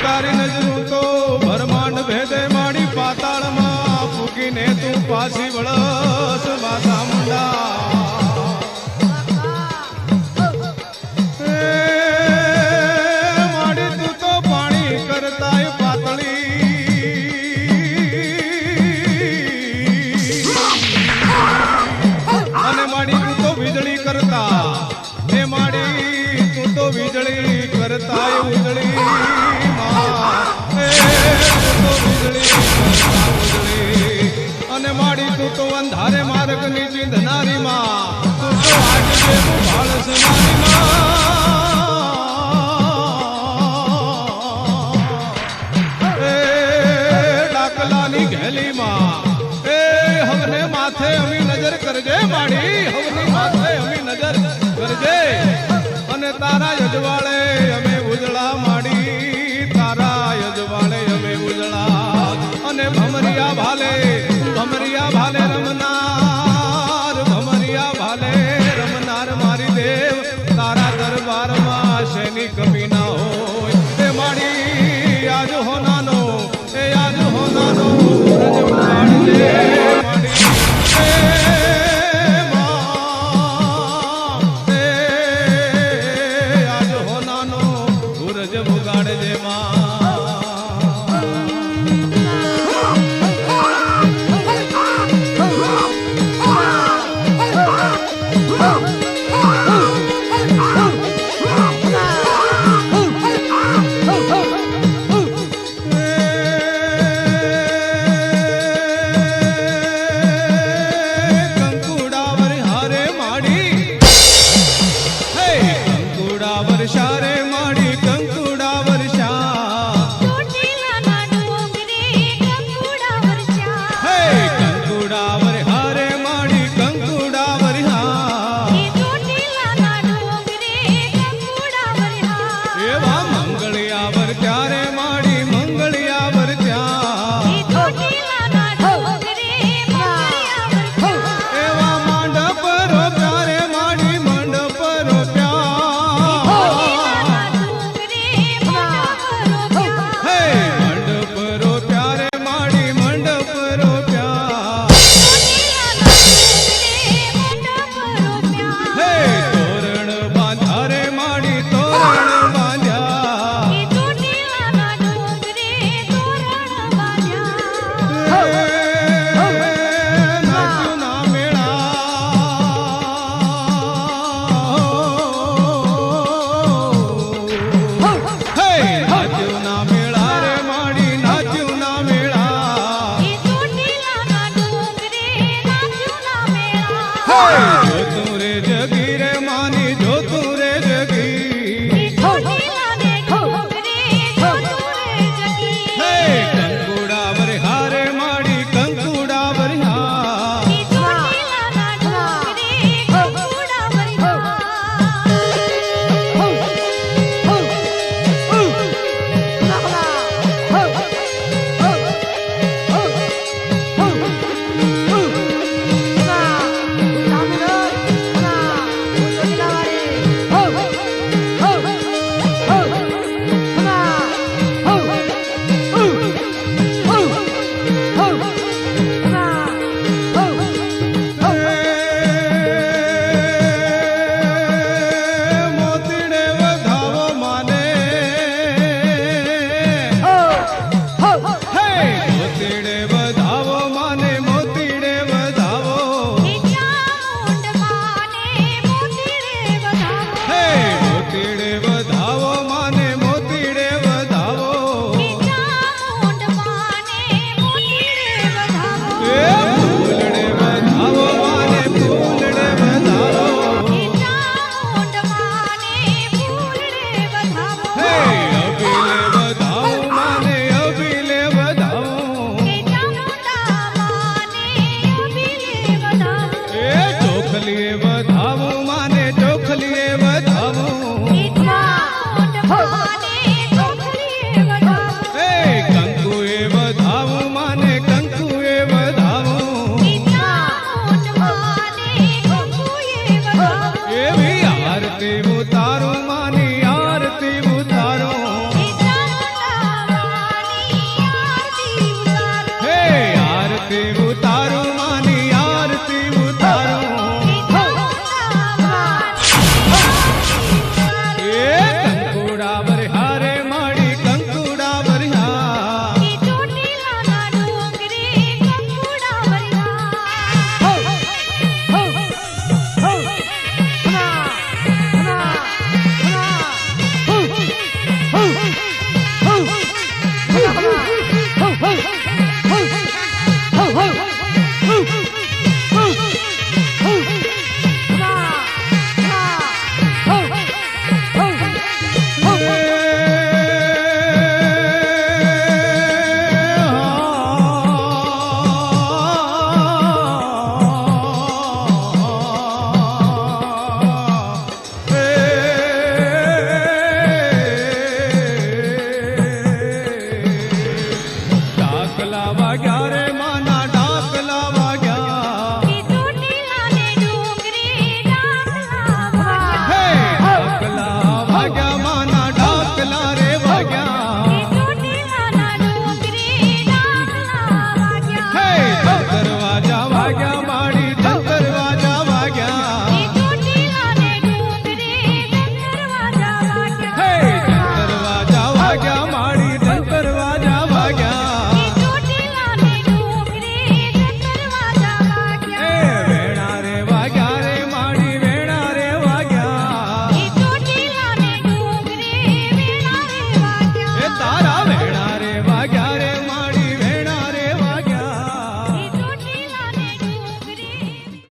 તારી નજરું તો બ્રહ્માંડ ભેદે માડી પાતાળમાં ફૂકીને તું પાછી વળસ માતા મુંડા માડી તું તો પાણી કરતાય પાતળી અને માડી તું તો વીજળી કરતા એ માડી તું તો વીજળી કરતાય ઉજળી અને માડી તું તો અંધારે માર્ગ ની ચીંધનારી માં તું તો આજ જેવું ભાળસ મારી માં એ ડાકલાની ઘેલી માં એ હવને માથે અમી નજર કરજે માડી હવની માથે અમી નજર કરજે અને તારા યજવાળે અમે ઉજળા માડી તારા યજવાળે અમે ઉજળા અને ભમરિયા ભાલે રમનાર ભમરિયા ભાલે રમનાર મારી દેવ તારા દરબારમાં શેની કમી ના હોય એ માડી આજ હોનાનો એ આજ હોનાનો રજ ઉડાડજે માડી આજ હોનાનો સૂરજ ઉગાડજે માં